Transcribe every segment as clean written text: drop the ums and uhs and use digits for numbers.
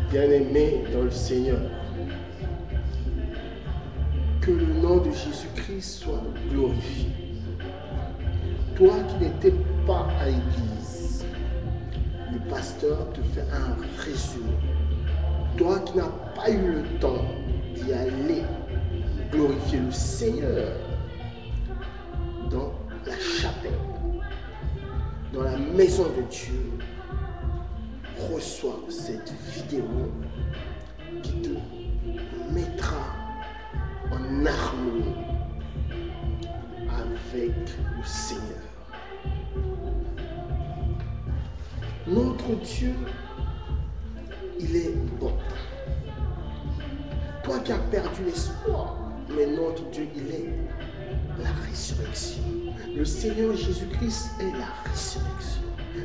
Bien-aimé dans le Seigneur, que le nom de Jésus-Christ soit glorifié. Toi qui n'étais pas à l'église, le pasteur te fait un résumé. Toi qui n'as pas eu le temps d'y aller glorifier le Seigneur dans la chapelle, dans la maison de Dieu, reçois cette vidéo qui te mettra en harmonie avec le Seigneur. Notre Dieu, il est bon. Toi qui as perdu l'espoir, mais notre Dieu, il est la résurrection. Le Seigneur Jésus-Christ est la résurrection.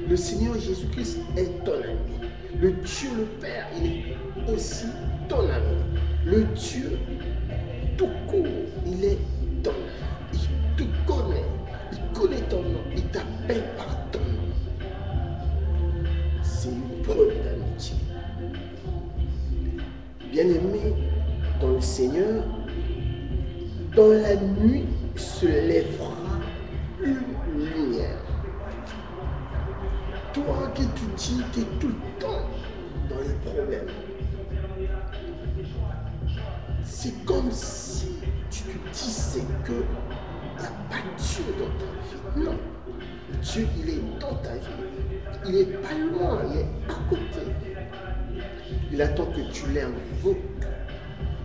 Le Seigneur Jésus-Christ est ton ami. Le Dieu le Père, il est aussi ton ami. Le Dieu tout court, il est ton ami. Il te connaît. Il connaît ton nom. Il t'appelle par ton nom. C'est une preuve d'amitié. Bien-aimé dans le Seigneur, dans la nuit se lèvera une lumière. Toi qui tu dis que tu es tout le temps dans les problèmes, c'est comme si tu te disais qu'il n'y a pas Dieu dans ta vie. Non, Dieu il est dans ta vie. Il n'est pas loin, il est à côté. Il attend que tu l'invoques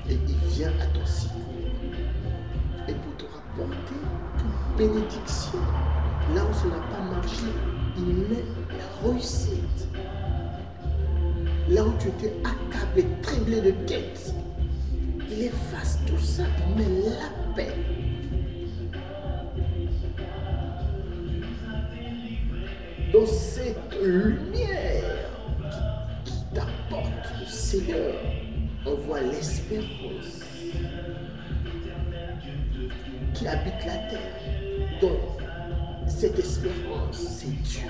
et il vient à ton secours. Et pour te rapporter toute bénédiction, là où ça n'a pas marché, il met la réussite. Là où tu étais accablé, criblé de quêtes, il efface tout ça, il met la paix. Dans cette lumière qui t'apporte le Seigneur, on voit l'espérance qui habite la terre. Donc, cette espérance, c'est Dieu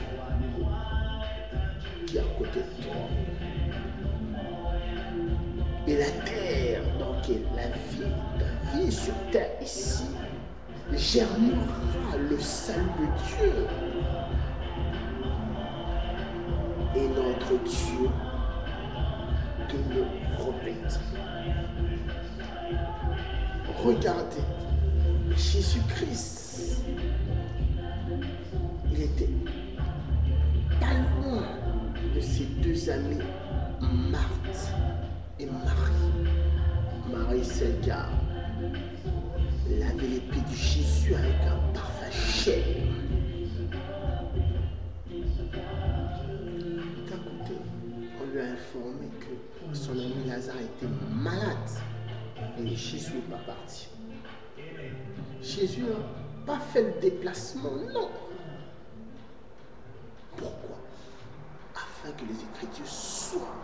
qui est à côté de toi. Et la terre dans laquelle ta vie sur terre ici, germera le salut de Dieu. Et notre Dieu te le répète. Regardez, Jésus-Christ, il était pas loin de ses deux amis, Marthe et Marie. Marie, celle qui a lavé les pieds de Jésus avec un parfum cher. D'un côté, on lui a informé que son ami Lazare était malade et Jésus n'est pas parti. Jésus n'a pas fait le déplacement, non. Pourquoi? Afin que les Écritures soient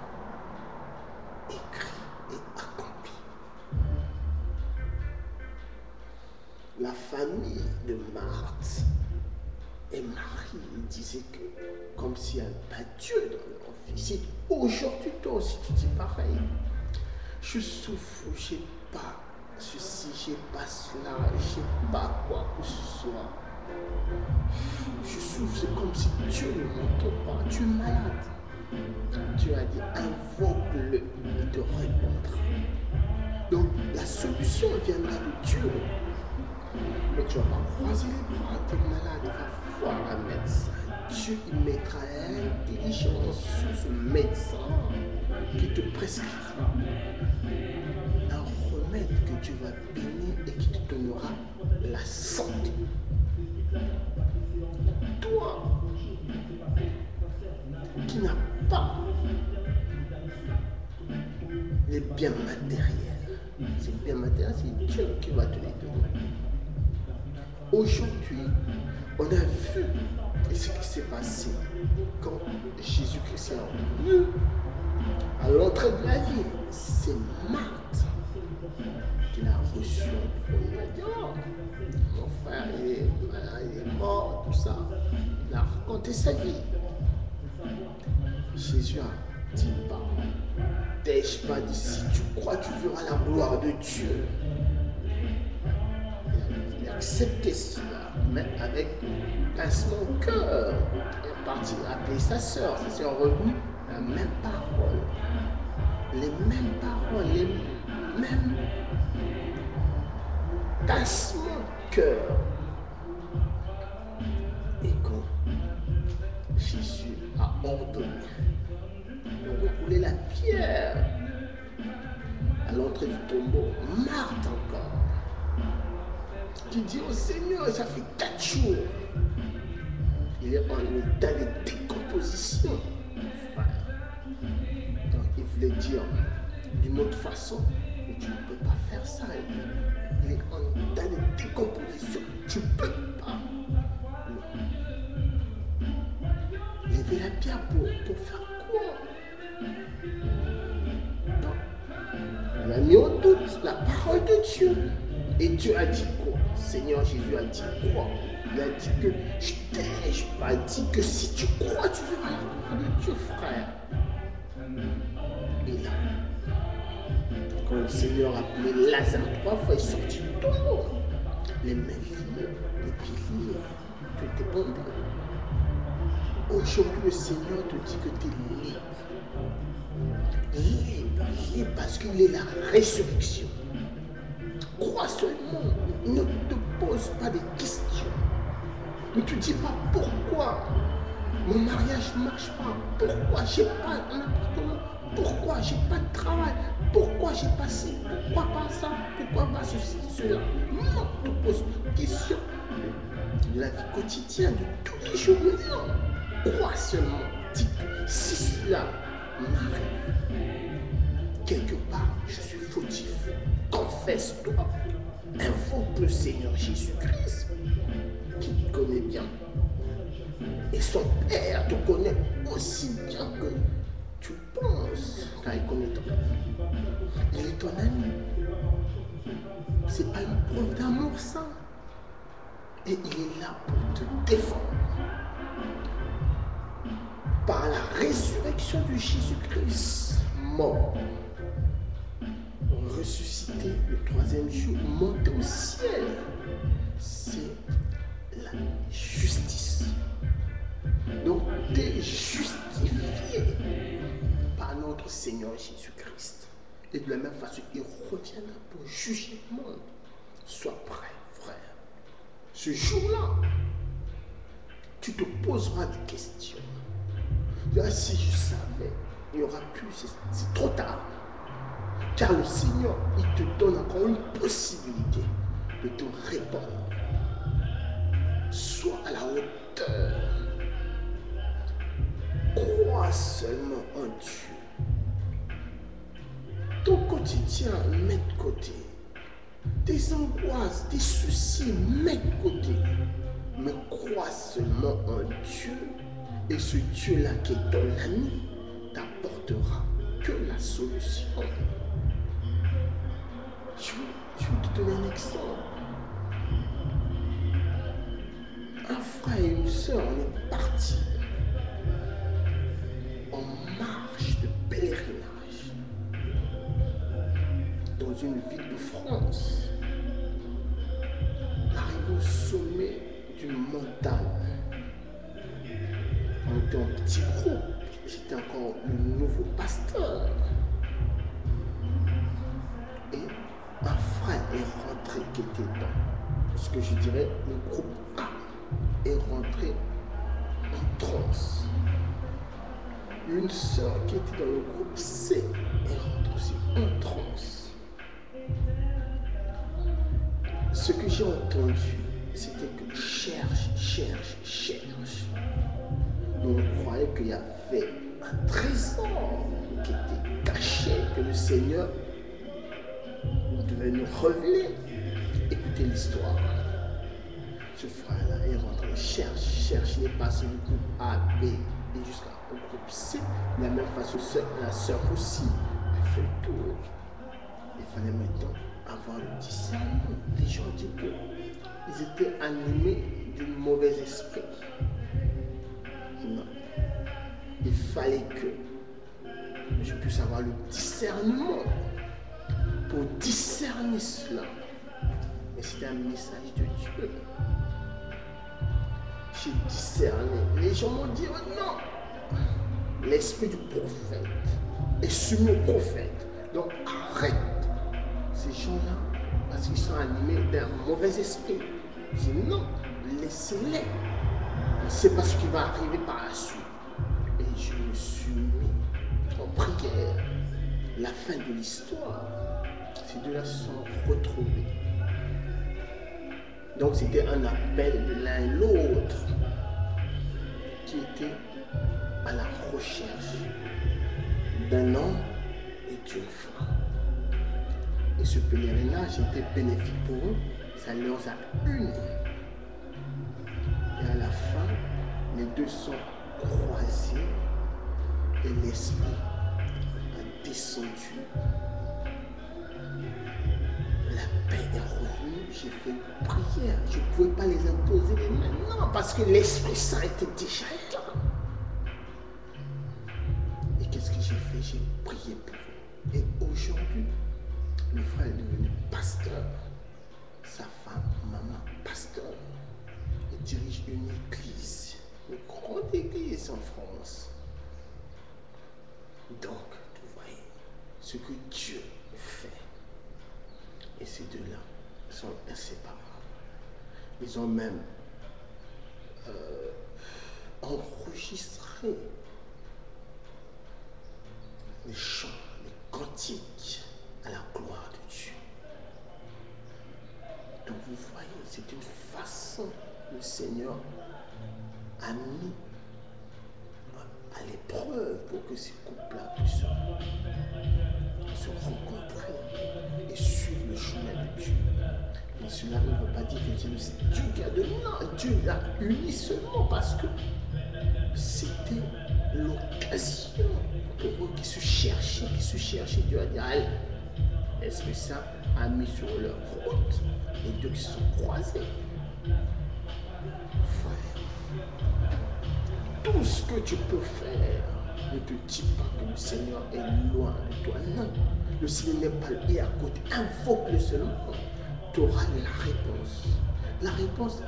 écrites et accomplies. La famille de Marthe et Marie disaient que, comme s'il n'y avait pas Dieu dans leur vie. Si aujourd'hui, toi aussi, tu dis pareil, je souffre, je n'ai pas ceci, je n'ai pas cela, je n'ai pas quoi que ce soit. Je souffre, c'est comme si Dieu ne m'entend pas. Tu es malade. Dieu a dit, invoque-le, il te répondra. Donc, la solution viendra de Dieu. Mais tu ne vas pas croiser les bras, tu es malade, va voir un médecin. Dieu, il mettra l'intelligence sur ce médecin qui te prescrira un remède que tu vas bénir et qui te donnera la santé. Toi qui n'as pas les biens matériels, ces biens matériels, c'est Dieu qui va te les donner. Aujourd'hui, on a vu ce qui s'est passé quand Jésus-Christ est revenu à l'entrée de la vie. C'est Marthe qui l'a reçu en premier. Il a dit, oh, mon frère, il est malade, il est mort, tout ça. Il a raconté sa vie. Jésus a dit une parole. t'ai-je pas dit, si tu crois, tu verras la gloire de Dieu. Il a accepté cela, mais avec pincement au cœur. Il est parti appeler sa sœur est revenue, la même parole, les mêmes paroles, les mêmes pincements au cœur. Et quand Jésus a ordonné de rouler la pierre à l'entrée du tombeau, Marthe encore, qui dit au Seigneur, ça fait 4 jours, il est en état de décomposition, frère. Donc il voulait dire d'une autre façon, mais tu ne peux pas faire ça. Il est en état de décomposition, tu ne peux pas. Lever la pierre pour faire quoi? Il a mis en doute la parole de Dieu. Et Dieu a dit quoi? Seigneur Jésus a dit quoi? Il a dit que je t'ai pas dit que si tu crois, tu verras la gloire de Dieu, frère. Et là, quand le Seigneur a appelé Lazare 3 fois, il est sorti du tombeau. Les mains liées, les pieds liés, tu étais bandé. Aujourd'hui, le Seigneur te dit que tu es libre. Libre, libre, parce qu'il est la résurrection. Crois seulement, ne te pose pas de questions. Ne te dis pas pourquoi mon mariage ne marche pas, pourquoi j'ai pas un appartement, pourquoi j'ai pas de travail, pourquoi j'ai pas ci, pourquoi pas ça, pourquoi pas ceci, cela. Non, ne te pose pas de questions de la vie quotidienne, de tous les jours maintenant. Crois seulement, dis que si cela m'arrive, quelque part, je suis fautif. Confesse-toi, invoque le Seigneur Jésus-Christ, qui te connaît bien. Et son Père te connaît aussi bien que tu penses, car il connaît ton ami. Il est ton ami. C'est pas une preuve d'amour, ça. Et il est là pour te défendre. Par la résurrection de Jésus-Christ, mort, ressuscité le 3e jour, monté au ciel, c'est la justice. Donc, tu es justifié par notre Seigneur Jésus-Christ. Et de la même façon, il reviendra pour juger le monde. Sois prêt, frère. Ce jour-là, tu te poseras des questions. Si je savais, il n'y aura plus, c'est trop tard. Car le Seigneur, il te donne encore une possibilité de te répondre. Sois à la hauteur. Crois seulement en Dieu. Ton quotidien, mets de côté. Tes angoisses, tes soucis, mets de côté. Mais crois seulement en Dieu. Et ce Dieu-là qui est ton ami t'apportera que la solution. Je vais te donner un exemple. Un frère et une soeur, on est partis en marche de pèlerinage dans une ville de France. Arrivé au sommet d'une montagne. On était en petit groupe. J'étais encore le nouveau pasteur. Et un frère est rentré qui était dans ce que je dirais le groupe A est rentré en transe. Une sœur qui était dans le groupe C est rentrée aussi en transe. Ce que j'ai entendu, c'était que cherche. On croyait qu'il y avait un trésor qui était caché, que le Seigneur devait nous révéler. Écoutez l'histoire. Ce frère-là est rentré, cherche, il est passé du groupe A, B et jusqu'au groupe C. De la même façon, la sœur aussi a fait le tour. Il fallait maintenant avoir le discernement. Les gens disent qu'ils étaient animés d'un mauvais esprit. Non. Il fallait que je puisse avoir le discernement pour discerner cela. Mais c'était un message de Dieu. J'ai discerné. Les gens m'ont dit, oh non, l'esprit du prophète est soumis au prophète. Donc arrête ces gens-là parce qu'ils sont animés d'un mauvais esprit. Je dis non, laissez-les. On ne sait pas ce qui va arriver par la suite. Et je me suis mis en prière. La fin de l'histoire, ces deux-là se sont retrouvés. Donc c'était un appel de l'un et l'autre qui était à la recherche d'un homme et d'une femme. Et ce pèlerinage était bénéfique pour eux, ça leur a unis. Et à la fin, les deux sont croisés et l'esprit a descendu. La paix est revenue, j'ai fait une prière. Je ne pouvais pas les imposer les mains, non, parce que l'Esprit Saint était déjà là. Et qu'est-ce que j'ai fait? J'ai prié pour eux. Et aujourd'hui, le frère est devenu pasteur. Sa femme, maman, pasteur. Il dirige une église, une grande église en France. Donc, vous voyez ce que Dieu fait. Et ces deux-là sont inséparables. Ils ont même enregistré les chants, les cantiques à la gloire de Dieu. Donc vous voyez, c'est une façon que le Seigneur a mis à l'épreuve pour que ces couples-là puissent se rencontrer et suivre le chemin de Dieu. Mais cela ne veut pas dire que c'est Dieu qui a donné. Non, Dieu l'a uni seulement parce que c'était l'occasion pour eux qui se cherchaient. Dieu a dit, allez, est-ce que ça a mis sur leur route les deux qui se sont croisés? Frère, tout ce que tu peux faire, ne te dis pas que le Seigneur est loin de toi. Non, le Seigneur n'est pas là à côté. Invoque-le seulement. Tu auras la réponse. La réponse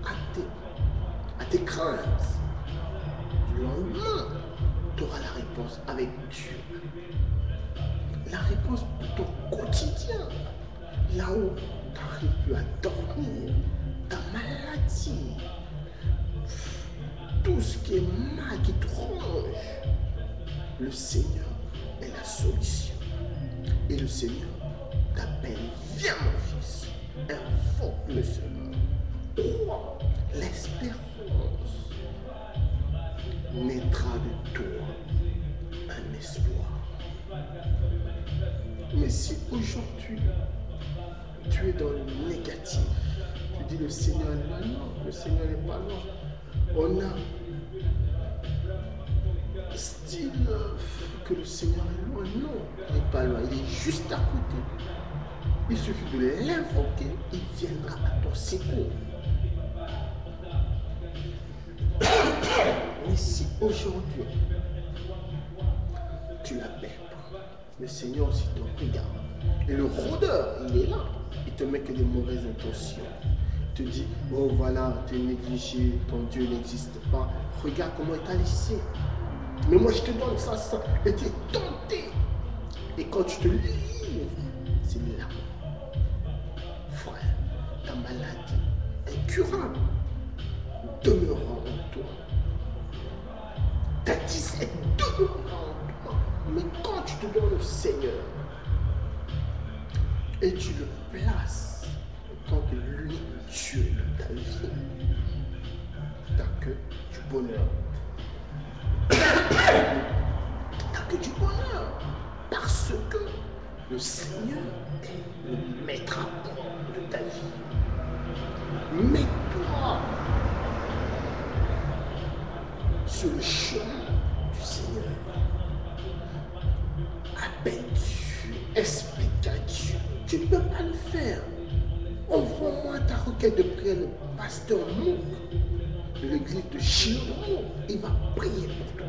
à tes craintes. Du lendemain, tu auras la réponse avec Dieu. La réponse de ton quotidien. Là où tu n'arrives plus à dormir. Ta maladie. Tout ce qui est mal, qui te ronge. Le Seigneur est la solution. Et le Seigneur t'appelle, viens mon fils, invoque le Seigneur. Crois, l'espérance naîtra de toi un espoir. Mais si aujourd'hui tu es dans le négatif, tu dis le Seigneur est là, non, le Seigneur n'est pas là. On a style que le Seigneur est loin. Non, il n'est pas loin, il est juste à côté. Il suffit de l'invoquer, il viendra à ton secours. Mais si aujourd'hui tu l'appelles pas, le Seigneur aussi te regarde. Et le rôdeur, il est là. Il te met que des mauvaises intentions. Il te dit, oh voilà, tu es négligé, ton Dieu n'existe pas. Regarde comment il t'a laissé. Mais moi je te donne ça, et tu es tenté. Et quand tu te livres, c'est là. Frère, ta maladie incurable demeurera en toi. Ta disette demeurera en toi. Mais quand tu te donnes au Seigneur et tu le places en tant que l'unique Dieu de ta vie, t'as que du bonheur. T'as que du bonheur. Parce que le Seigneur est le maître à bord de ta vie. Mets-toi sur le chemin du Seigneur. Appelle Dieu, explique à Dieu. Tu ne peux pas le faire. Envoie-moi ta requête de prière, le pasteur Mouk de l'église de Chilombo. Il va prier pour toi.